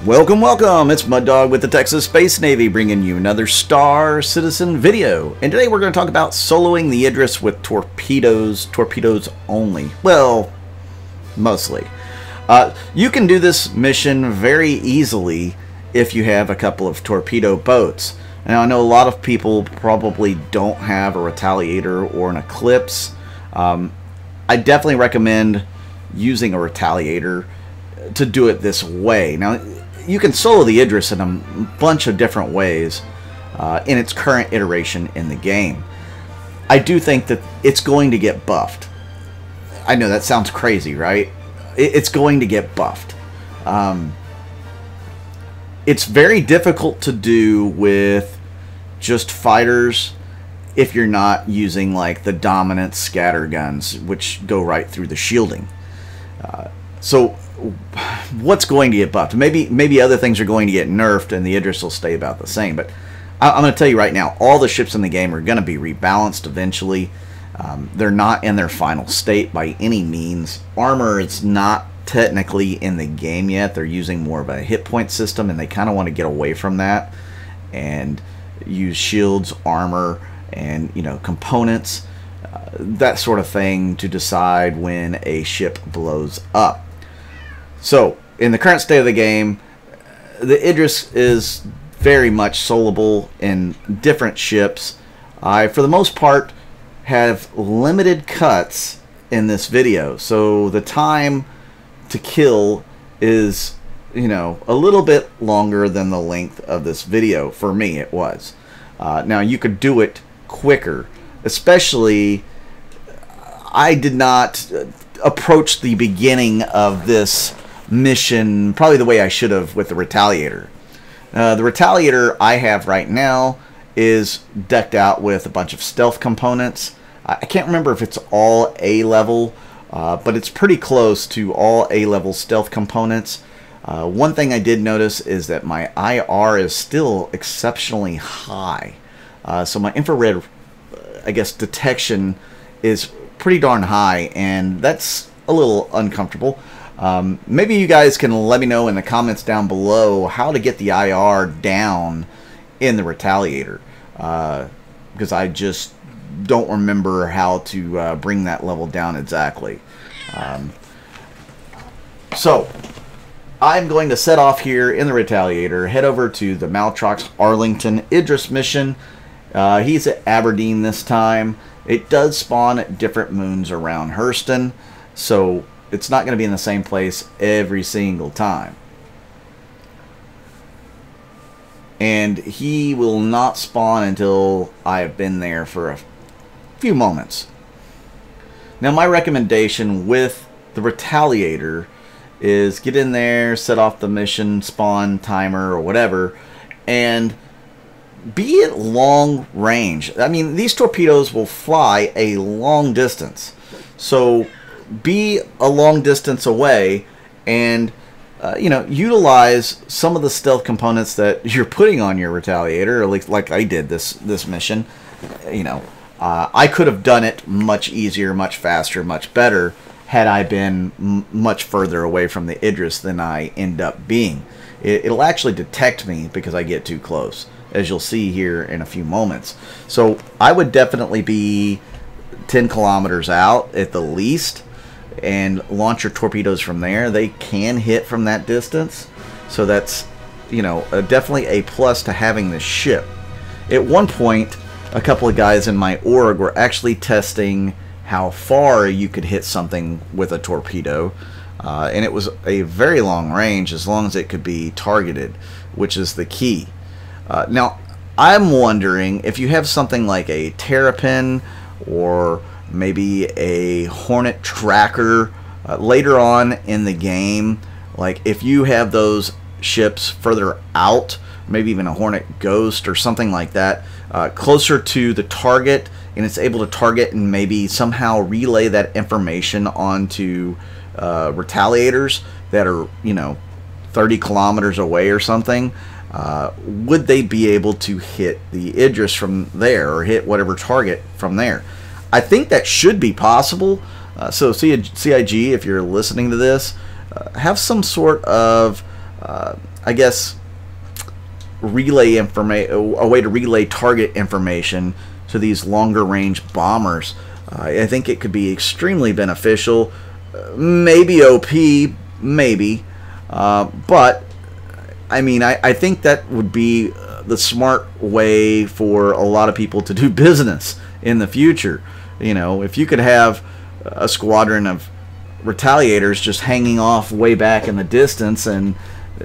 Welcome, welcome! It's Mud Dog with the Texas Space Navy bringing you another Star Citizen video. And today we're going to talk about soloing the Idris with torpedoes only. Well, mostly. You can do this mission very easily if you have a couple of torpedo boats. Now I know a lot of people probably don't have a Retaliator or an Eclipse. I definitely recommend using a Retaliator to do it this way. Now you can solo the Idris in a bunch of different ways in its current iteration in the game. I do think that it's going to get buffed. I know that sounds crazy, right? It's going to get buffed. It's very difficult to do with just fighters if you're not using like the dominant scatter guns, which go right through the shielding. So what's going to get buffed? Maybe other things are going to get nerfed and the Idris will stay about the same. But I'm going to tell you right now, all the ships in the game are going to be rebalanced eventually. They're not in their final state by any means. Armor is not technically in the game yet. They're using more of a hit point system, and they kind of want to get away from that and use shields, armor, and components, that sort of thing, to decide when a ship blows up. So in the current state of the game, the Idris is very much soloable in different ships. I, for the most part, have limited cuts in this video, so the time to kill is a little bit longer than the length of this video. For me, it was. Now you could do it quicker, especially I did not approach the beginning of this mission probably the way I should have with the Retaliator. The Retaliator I have right now is decked out with a bunch of stealth components. I can't remember if it's all A-level, but it's pretty close to all A-level stealth components. One thing I did notice is that my IR is still exceptionally high. So my infrared, I guess, detection is pretty darn high, and that's a little uncomfortable. Maybe you guys can let me know in the comments down below how to get the IR down in the Retaliator, because I just don't remember how to bring that level down exactly. So I'm going to set off here in the Retaliator, head over to the Maltrox Arlington Idris mission. He's at Aberdeen this time. It does spawn at different moons around Hurston, so it's not going to be in the same place every single time. And he will not spawn until I have been there for a few moments. Now my recommendation with the Retaliator is get in there, set off the mission spawn timer or whatever, and be at long range. I mean, these torpedoes will fly a long distance, so be a long distance away and utilize some of the stealth components that you're putting on your Retaliator, or at least like I did this mission. I could have done it much easier, much faster, much better had I been much further away from the Idris than I end up being. It'll actually detect me because I get too close, as you'll see here in a few moments. So I would definitely be 10 kilometers out at the least and launch your torpedoes from there. They can hit from that distance, so that's definitely a plus to having this ship. At one point, a couple of guys in my org were actually testing how far you could hit something with a torpedo, and it was a very long range as long as it could be targeted, which is the key. Now I'm wondering if you have something like a Terrapin or maybe a Hornet tracker later on in the game, like if you have those ships further out, maybe even a Hornet Ghost or something like that, closer to the target, and it's able to target and maybe somehow relay that information onto Retaliators that are 30 kilometers away or something, would they be able to hit the Idris from there, or hit whatever target from there? I think that should be possible. So CIG, if you're listening to this, have some sort of I guess, relay information, a way to relay target information to these longer range bombers. I think it could be extremely beneficial. Maybe OP, maybe, but I mean, I think that would be the smart way for a lot of people to do business in the future. You know, if you could have a squadron of retaliators just hanging off way back in the distance, and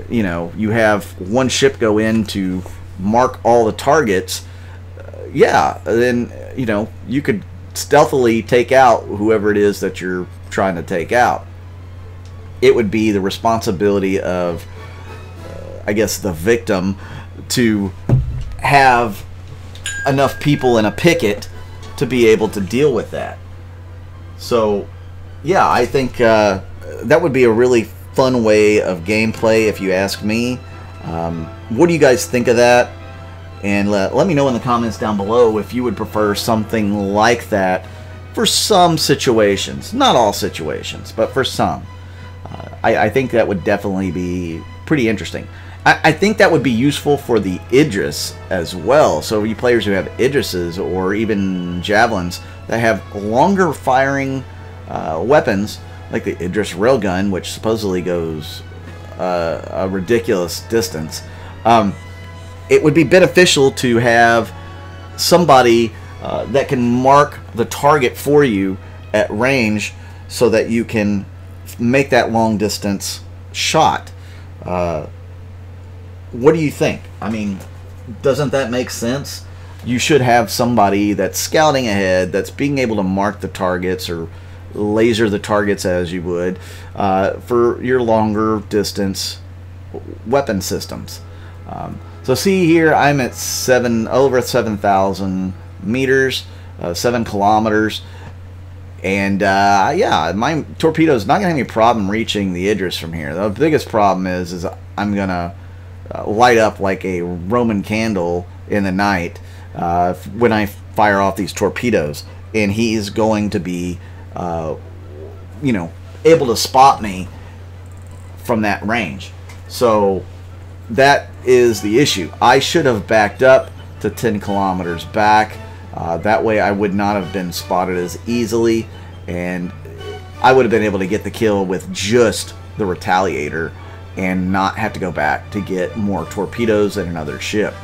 you know, you have one ship go in to mark all the targets, yeah, then you know, you could stealthily take out whoever it is that you're trying to take out. It would be the responsibility of, I guess, the victim to have enough people in a picket to be able to deal with that. So yeah, I think that would be a really fun way of gameplay, if you ask me. What do you guys think of that? And let me know in the comments down below if you would prefer something like that for some situations. Not all situations, but for some. I think that would definitely be pretty interesting. I think that would be useful for the Idris as well. So you players who have Idrises or even Javelins that have longer firing weapons, like the Idris railgun, which supposedly goes a ridiculous distance, it would be beneficial to have somebody that can mark the target for you at range so that you can make that long distance shot. What do you think? I mean, doesn't that make sense? You should have somebody that's scouting ahead, that's being able to mark the targets or laser the targets as you would for your longer distance weapon systems. So see here, I'm at over 7,000 meters, 7 kilometers, and yeah, my torpedo's not gonna have any problem reaching the Idris from here. The biggest problem is I'm gonna light up like a Roman candle in the night when I fire off these torpedoes, and he's going to be you know, able to spot me from that range. So that is the issue. I should have backed up to 10 kilometers back. That way I would not have been spotted as easily, and I would have been able to get the kill with just the Retaliator and not have to go back to get more torpedoes and another ship.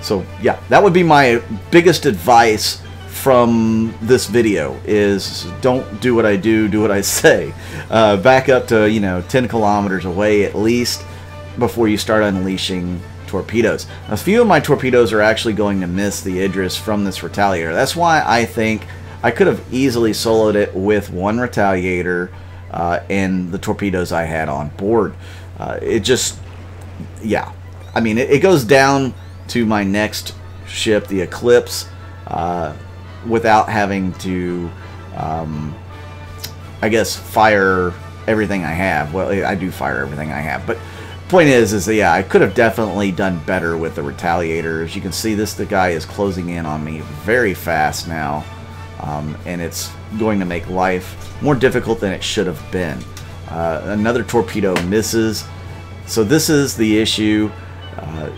So yeah, that would be my biggest advice from this video, is don't do what I do what I say. Back up to, you know, 10 kilometers away at least before you start unleashing torpedoes. Now, a few of my torpedoes are actually going to miss the Idris from this Retaliator. That's why I think I could have easily soloed it with one Retaliator and the torpedoes I had on board. It just, yeah, I mean, it goes down to my next ship, the Eclipse, without having to, I guess, fire everything I have. Well, I do fire everything I have, but point is that, yeah, I could have definitely done better with the Retaliator. As you can see, the guy is closing in on me very fast now, and it's going to make life more difficult than it should have been. Another torpedo misses, so this is the issue.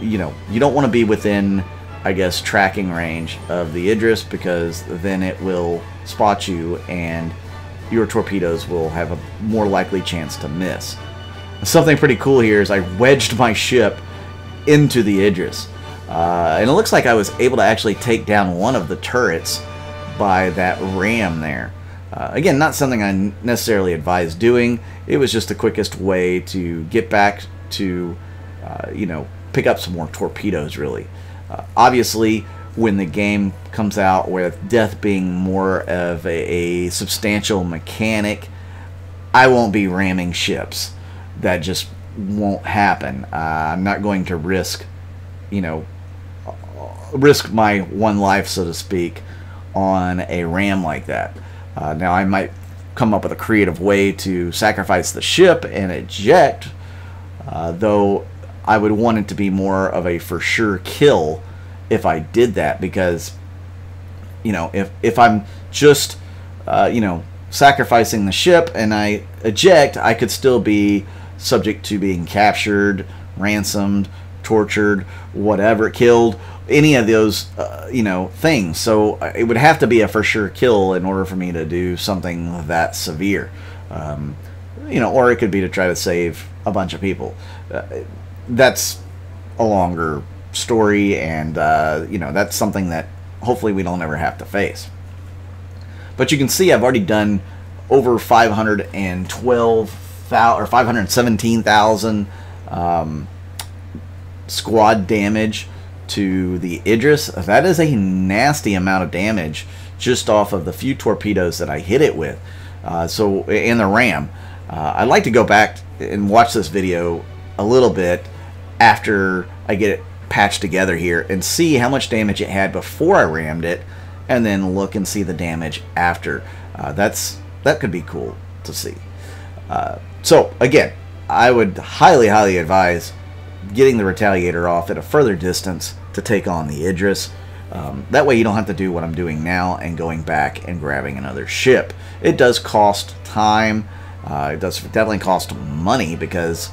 You know, you don't want to be within, I guess, tracking range of the Idris, because then it will spot you and your torpedoes will have a more likely chance to miss. Something pretty cool here is I wedged my ship into the Idris, and it looks like I was able to actually take down one of the turrets by that ram there. Again, not something I necessarily advise doing. It was just the quickest way to get back to, you know, pick up some more torpedoes, really. Obviously, when the game comes out with death being more of a substantial mechanic, I won't be ramming ships. That just won't happen. I'm not going to risk, you know, risk my one life, so to speak, on a ram like that. Now, I might come up with a creative way to sacrifice the ship and eject, though I would want it to be more of a for sure kill if I did that, because, you know, if I'm just, you know, sacrificing the ship and I eject, I could still be subject to being captured, ransomed, tortured, whatever, killed, any of those you know, things. So it would have to be a for sure kill in order for me to do something that severe. You know, or it could be to try to save a bunch of people. That's a longer story, and you know, that's something that hopefully we don't ever have to face. But you can see I've already done over 512,000 or 517,000 squad damage to the Idris. That is a nasty amount of damage just off of the few torpedoes that I hit it with. So, and the ram. I'd like to go back and watch this video a little bit after I get it patched together here and see how much damage it had before I rammed it, and then look and see the damage after. That could be cool to see. So again, I would highly advise getting the Retaliator off at a further distance to take on the Idris. That way you don't have to do what I'm doing now and going back and grabbing another ship. It does cost time. It does definitely cost money, because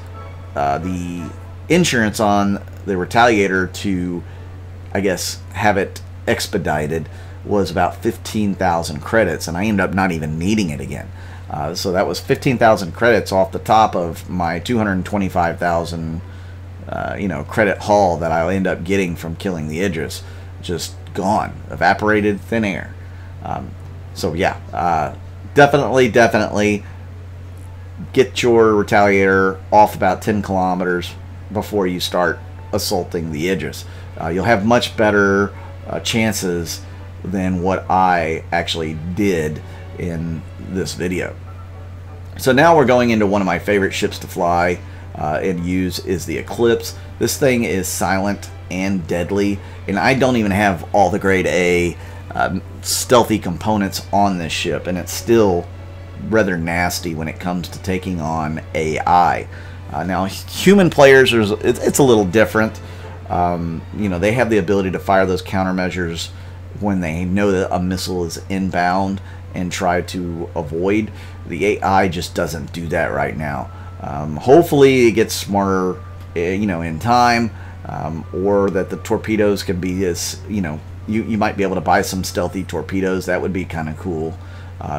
the insurance on the Retaliator to, I guess, have it expedited was about 15,000 credits, and I ended up not even needing it again. So that was 15,000 credits off the top of my 225,000 you know, credit haul that I'll end up getting from killing the Idris. Just gone, evaporated, thin air. So yeah, definitely get your Retaliator off about 10 kilometers before you start assaulting the Idris. You'll have much better chances than what I actually did in this video. So now we're going into one of my favorite ships to fly and use is the Eclipse. This thing is silent and deadly, and I don't even have all the grade A stealthy components on this ship, and it's still rather nasty when it comes to taking on AI. Now human players, it's a little different. You know, they have the ability to fire those countermeasures when they know that a missile is inbound and try to avoid. The AI just doesn't do that right now. Hopefully it gets smarter, you know, in time, or that the torpedoes can be as, you know, you might be able to buy some stealthy torpedoes. That would be kind of cool,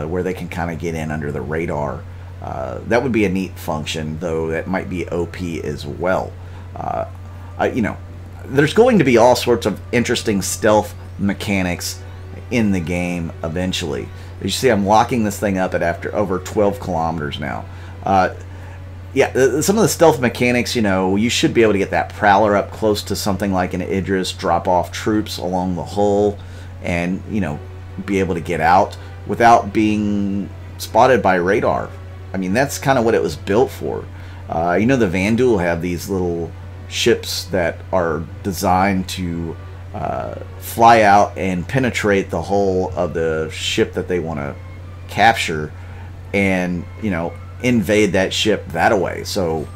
where they can kind of get in under the radar. That would be a neat function, though that might be OP as well. You know, there's going to be all sorts of interesting stealth mechanics in the game eventually. As you see, I'm locking this thing up at after over 12 kilometers now. Yeah, some of the stealth mechanics, you know, you should be able to get that Prowler up close to something like an Idris, drop off troops along the hull, and, you know, be able to get out without being spotted by radar. I mean, that's kind of what it was built for. You know, the Vanduul have these little ships that are designed to fly out and penetrate the hull of the ship that they want to capture, and, you know, invade that ship that way. So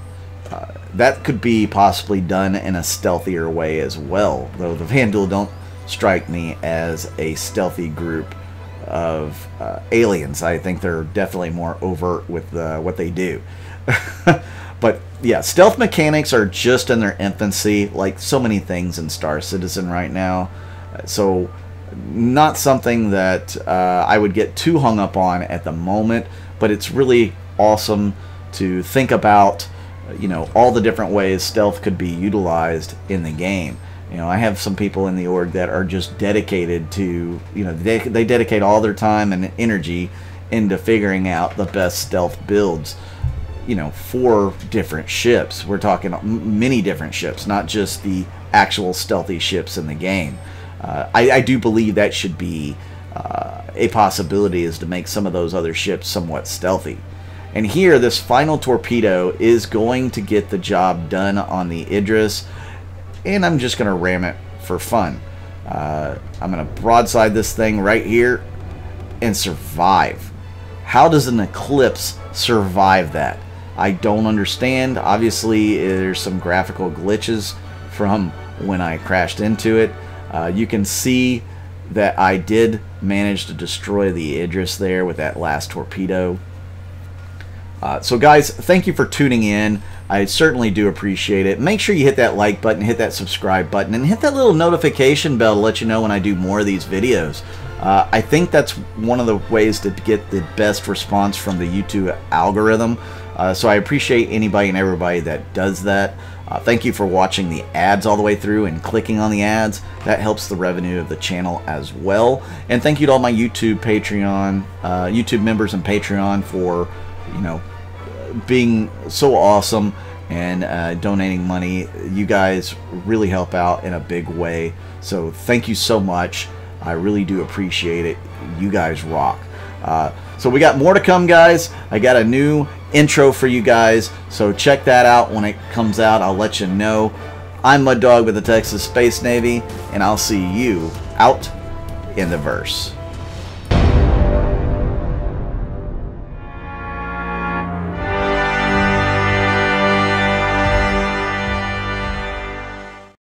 that could be possibly done in a stealthier way as well, though the Vanduul don't strike me as a stealthy group of aliens. I think they're definitely more overt with what they do. But yeah, stealth mechanics are just in their infancy, like so many things in Star Citizen right now. So not something that I would get too hung up on at the moment, but it's really awesome to think about, you know, all the different ways stealth could be utilized in the game. You know, I have some people in the org that are just dedicated to, you know, they dedicate all their time and energy into figuring out the best stealth builds, you know, for different ships. We're talking many different ships, not just the actual stealthy ships in the game. I do believe that should be a possibility, is to make some of those other ships somewhat stealthy. And here, this final torpedo is going to get the job done on the Idris, and I'm just going to ram it for fun. I'm going to broadside this thing right here and survive. How does an Eclipse survive that? I don't understand. Obviously, there's some graphical glitches from when I crashed into it. You can see that I did manage to destroy the Idris there with that last torpedo. So guys, thank you for tuning in. I certainly do appreciate it. Make sure you hit that like button, hit that subscribe button, and hit that little notification bell to let you know when I do more of these videos. I think that's one of the ways to get the best response from the YouTube algorithm. So I appreciate anybody and everybody that does that. Thank you for watching the ads all the way through and clicking on the ads. That helps the revenue of the channel as well. And thank you to all my YouTube members and Patreon for, you know, being so awesome and donating money. You guys really help out in a big way. So thank you so much. I really do appreciate it. You guys rock. So we got more to come, guys. I got a new intro for you guys, so check that out when it comes out. I'll let you know. I'm Mud Dog with the Texas Space Navy, and I'll see you out in the verse.